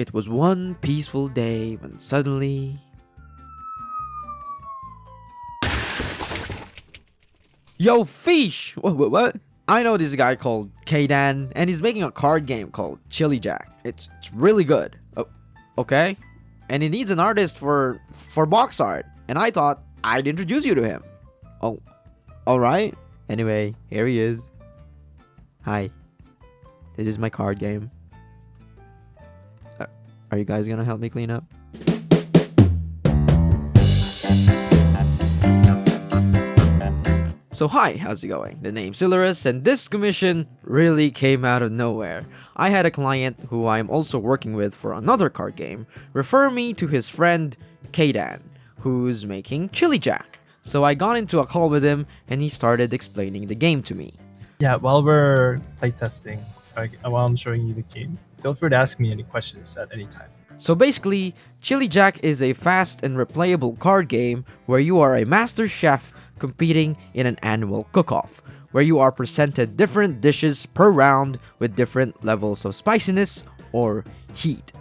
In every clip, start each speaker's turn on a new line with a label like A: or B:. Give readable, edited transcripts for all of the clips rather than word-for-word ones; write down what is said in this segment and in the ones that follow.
A: It was one peaceful day when suddenly... Yo, Fish! What? I know this guy called Kdan, and he's making a card game called ChiliJack. It's really good. Oh, okay? And he needs an artist for box art, and I thought I'd introduce you to him. Oh, alright. Anyway, here he is. Hi. This is my card game. Are you guys gonna help me clean up? So hi, how's it going? The name's Silurus, and this commission really came out of nowhere. I had a client who I am also working with for another card game refer me to his friend Kdan, who's making ChiliJack. So I got into a call with him and he started explaining the game to me.
B: Yeah, while we're playtesting, while I'm showing you the game, feel free to ask me any questions at any time.
A: So basically, ChiliJack is a fast and replayable card game where you are a master chef competing in an annual cook-off, where you are presented different dishes per round with different levels of spiciness or heat.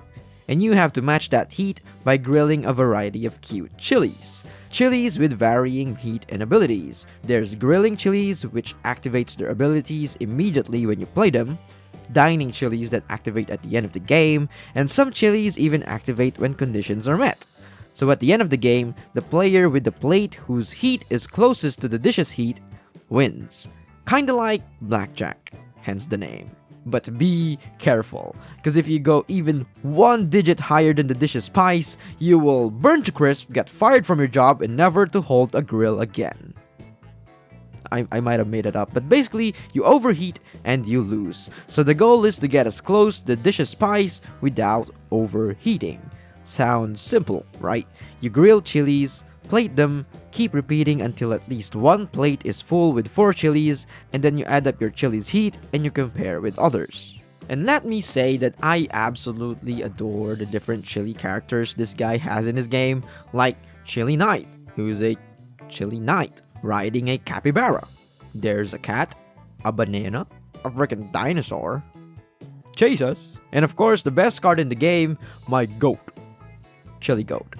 A: And you have to match that heat by grilling a variety of cute chilies. Chilies with varying heat and abilities. There's grilling chilies, which activates their abilities immediately when you play them, dining chilies that activate at the end of the game, and some chilies even activate when conditions are met. So at the end of the game, the player with the plate whose heat is closest to the dish's heat wins. Kinda like blackjack, hence the name. But be careful, because if you go even one digit higher than the dish's spice, you will burn to crisp, get fired from your job, and never to hold a grill again. I might have made it up, but basically, you overheat and you lose. So the goal is to get as close to the dish's spice without overheating. Sounds simple, right? You grill chilies, plate them, keep repeating until at least one plate is full with 4 chilies, and then you add up your chili's heat and you compare with others. And let me say that I absolutely adore the different chili characters this guy has in his game, like Chili Knight, who's a chili knight riding a capybara. There's a cat, a banana, a freaking dinosaur, Jesus, and of course the best card in the game, my goat, Chili Goat.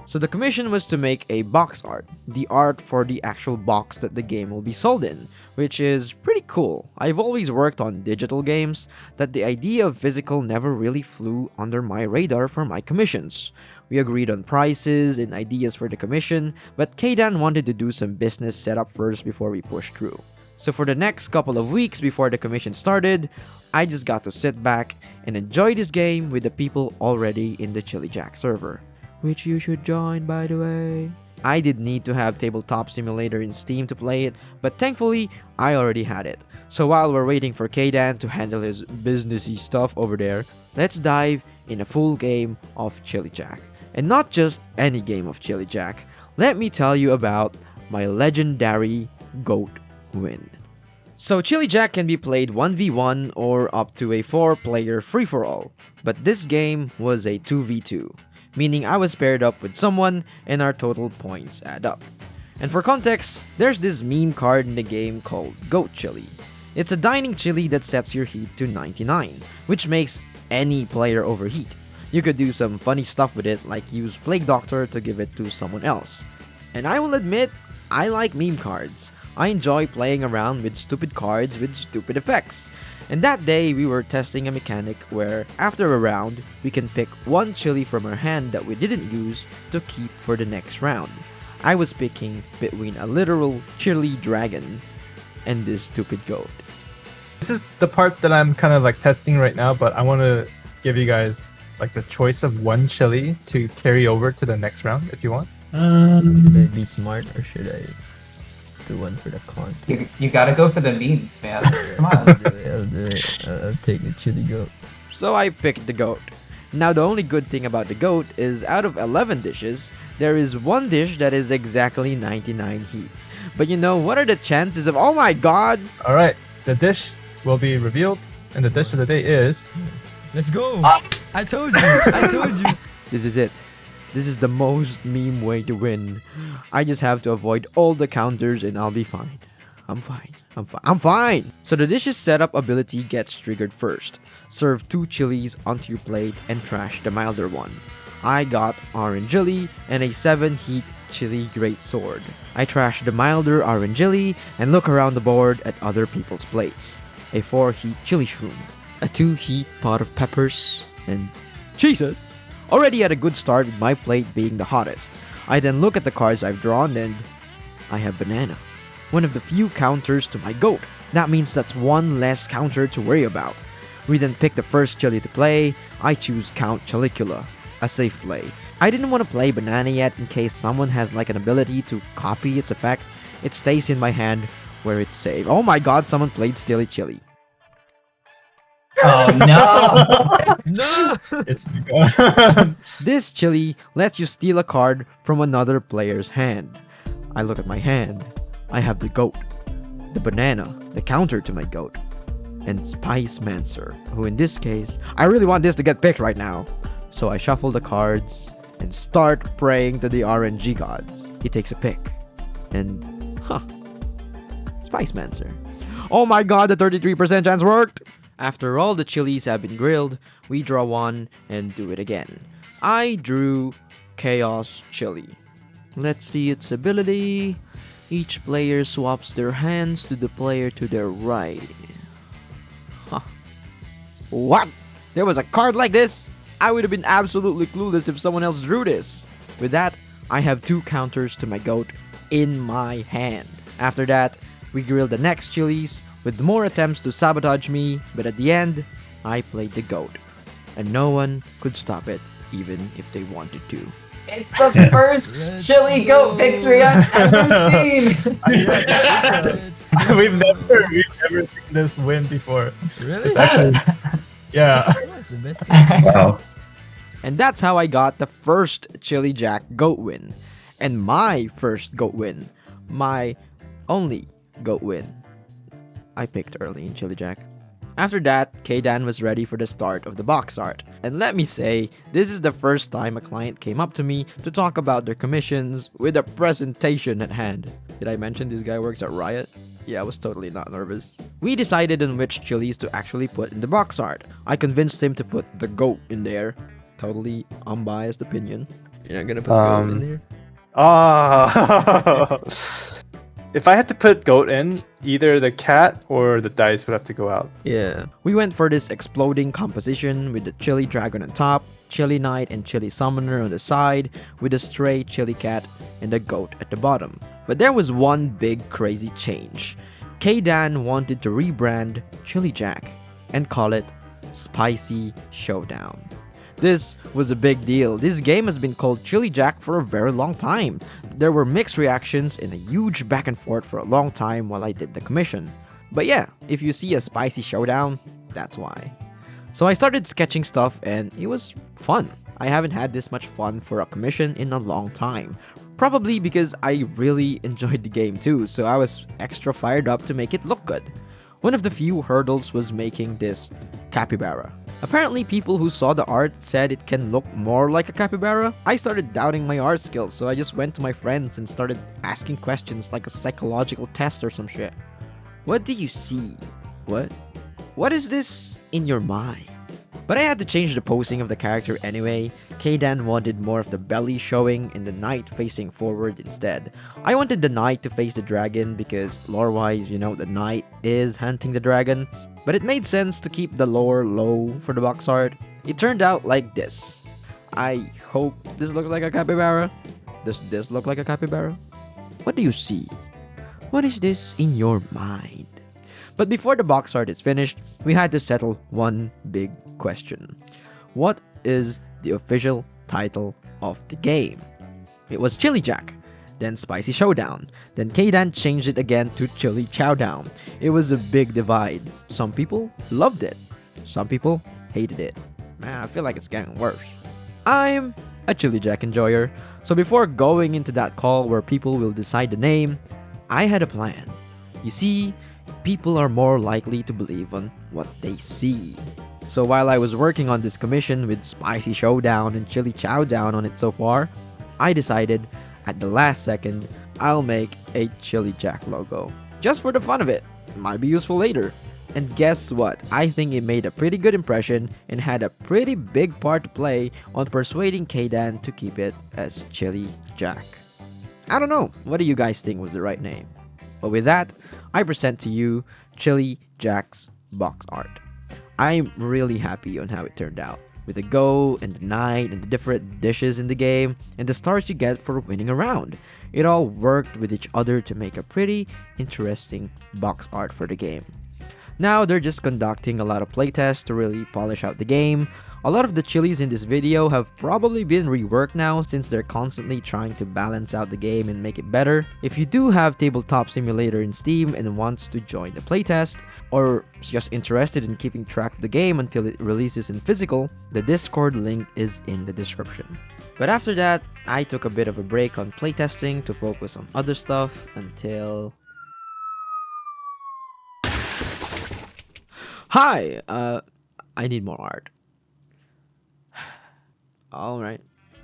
A: So the commission was to make a box art, the art for the actual box that the game will be sold in, which is pretty cool. I've always worked on digital games, that the idea of physical never really flew under my radar for my commissions. We agreed on prices and ideas for the commission, but Kdan wanted to do some business setup first before we pushed through. So for the next couple of weeks before the commission started, I just got to sit back and enjoy this game with the people already in the ChiliJack server, which you should join, by the way. I did need to have Tabletop Simulator in Steam to play it, but thankfully, I already had it. So while we're waiting for Kdan to handle his businessy stuff over there, let's dive in a full game of ChiliJack. And not just any game of ChiliJack, let me tell you about my legendary GOAT win. So ChiliJack can be played 1v1 or up to a 4-player free-for-all, but this game was a 2v2. Meaning I was paired up with someone and our total points add up. And for context, there's this meme card in the game called Goat Chili. It's a dining chili that sets your heat to 99, which makes any player overheat. You could do some funny stuff with it, like use Plague Doctor to give it to someone else. And I will admit, I like meme cards. I enjoy playing around with stupid cards with stupid effects. And that day, we were testing a mechanic where, after a round, we can pick one chili from our hand that we didn't use to keep for the next round. I was picking between a literal chili dragon and this stupid goat.
B: This is the part that I'm kind of like testing right now, but I want to give you guys like the choice of one chili to carry over to the next round if you want.
C: Should I be smart or should I do one for the con?
D: You gotta go for the memes, man. Come on.
C: I'll do it. I'll take the chili goat.
A: So I picked the goat. Now the only good thing about the goat is out of 11 dishes, there is one dish that is exactly 99 heat. But you know, what are the chances of, oh my god!
B: Alright, the dish will be revealed, and the dish of the day is...
C: Let's go! I told you! I told you!
A: This is it. This is the most meme way to win. I just have to avoid all the counters and I'll be fine. I'm fine. I'm fine. So the dishes setup ability gets triggered first. Serve 2 chilies onto your plate and trash the milder one. I got orange chili and a 7 heat chili great sword. I trash the milder orange chili and look around the board at other people's plates. A 4 heat chili shroom, a 2 heat pot of peppers, and Jesus! Already had a good start with my plate being the hottest. I then look at the cards I've drawn and I have banana. One of the few counters to my goat. That means that's one less counter to worry about. We then pick the first chili to play. I choose Count Caligula, a safe play. I didn't want to play banana yet in case someone has like an ability to copy its effect. It stays in my hand where it's safe. Oh my god, someone played Steely Chili.
D: Oh no!
C: No!
B: It's gone.
A: This chili lets you steal a card from another player's hand. I look at my hand. I have the goat, the banana, the counter to my goat, and Spice Mancer, who in this case, I really want this to get picked right now. So I shuffle the cards and start praying to the RNG gods. He takes a pick. And, Spice Mancer. Oh my god, the 33% chance worked! After all the chilies have been grilled, we draw one and do it again. I drew Chaos Chili. Let's see its ability. Each player swaps their hands to the player to their right. What? There was a card like this? I would have been absolutely clueless if someone else drew this. With that, I have 2 counters to my goat in my hand. After that, we grill the next chilies with more attempts to sabotage me, but at the end, I played the goat. And no one could stop it, even if they wanted to.
D: It's the first chili goat victory I've ever seen.
B: We've never seen this win before.
C: Really?
B: It's actually, yeah.
C: That's the best game.
D: Wow.
A: And that's how I got the first ChiliJack goat win. And my first goat win. My only goat win. I picked early in ChiliJack. After that, Kdan was ready for the start of the box art. And let me say, this is the first time a client came up to me to talk about their commissions with a presentation at hand. Did I mention this guy works at Riot? Yeah, I was totally not nervous. We decided on which chilies to actually put in the box art. I convinced him to put the goat in there. Totally unbiased opinion.
C: You're not gonna put gold in there?
B: If I had to put goat in, either the cat or the dice would have to go out.
C: Yeah.
A: We went for this exploding composition with the chili dragon on top, chili knight and chili summoner on the side, with a stray chili cat and a goat at the bottom. But there was one big crazy change. Kdan wanted to rebrand ChiliJack and call it Spicy Showdown. This was a big deal. This game has been called ChiliJack for a very long time. There were mixed reactions and a huge back and forth for a long time while I did the commission. But yeah, if you see a Spicy Showdown, that's why. So I started sketching stuff and it was fun. I haven't had this much fun for a commission in a long time. Probably because I really enjoyed the game too, so I was extra fired up to make it look good. One of the few hurdles was making this capybara. Apparently people who saw the art said it can look more like a capybara. I started doubting my art skills, so I just went to my friends and started asking questions like a psychological test or some shit. What do you see? What is this in your mind? But I had to change the posing of the character anyway. Kdan wanted more of the belly showing and the knight facing forward instead. I wanted the knight to face the dragon because lore-wise, you know, the knight is hunting the dragon. But it made sense to keep the lore low for the box art. It turned out like this. I hope this looks like a capybara. Does this look like a capybara? What do you see? What is this in your mind? But before the box art is finished, we had to settle one big question. What is the official title of the game? It was ChiliJack, then Spicy Showdown, then Kdan changed it again to Chili Chowdown. It was a big divide. Some people loved it, some people hated it. Man, I feel like it's getting worse. I'm a ChiliJack enjoyer, so before going into that call where people will decide the name, I had a plan. You see, people are more likely to believe on what they see. So while I was working on this commission with Spicy Showdown and Chili Chowdown on it so far, I decided at the last second I'll make a ChiliJack logo. just for the fun of it. Might be useful later. And guess what? I think it made a pretty good impression and had a pretty big part to play on persuading Kaydan to keep it as ChiliJack. I don't know, what do you guys think was the right name? But with that, I present to you ChiliJack's box art. I'm really happy on how it turned out, with the go and the night and the different dishes in the game and the stars you get for winning a round. It all worked with each other to make a pretty interesting box art for the game. Now they're just conducting a lot of playtests to really polish out the game. A lot of the chilis in this video have probably been reworked now since they're constantly trying to balance out the game and make it better. If you do have Tabletop Simulator in Steam and wants to join the playtest, or just interested in keeping track of the game until it releases in physical, the Discord link is in the description. But after that, I took a bit of a break on playtesting to focus on other stuff until... Hi! I need more art. Alright.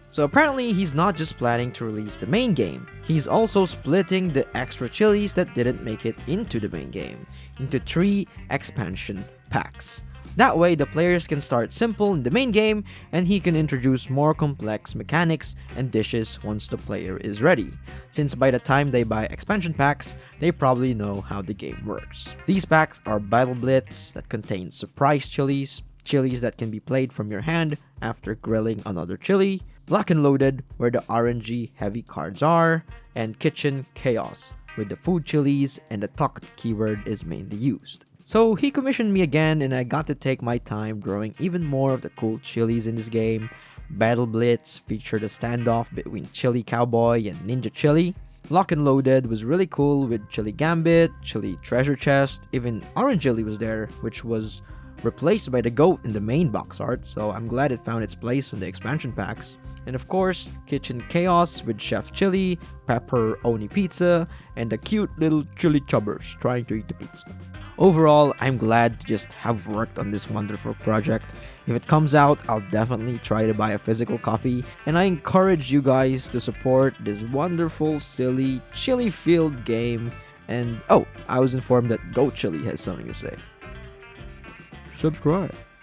A: So apparently he's not just planning to release the main game, he's also splitting the extra chilis that didn't make it into the main game into 3 expansion packs. That way the players can start simple in the main game and he can introduce more complex mechanics and dishes once the player is ready, since by the time they buy expansion packs, they probably know how the game works. These packs are Battle Blitz that contains surprise chilis, chilis that can be played from your hand after grilling another chili, Lock and Loaded where the RNG heavy cards are, and Kitchen Chaos with the food chilis and the talked keyword is mainly used. So he commissioned me again and I got to take my time growing even more of the cool chilis in this game. Battle Blitz featured a standoff between Chili Cowboy and Ninja Chili. Lock and Loaded was really cool with Chili Gambit, Chili Treasure Chest, even Orange Chili was there, which was replaced by the goat in the main box art, so I'm glad it found its place in the expansion packs. And of course, Kitchen Chaos with Chef Chili, Pepper Oni Pizza, and the cute little Chili Chubbers trying to eat the pizza. Overall, I'm glad to just have worked on this wonderful project. If it comes out, I'll definitely try to buy a physical copy, and I encourage you guys to support this wonderful, silly, chili-filled game. And oh, I was informed that Goat Chili has something to say. Subscribe.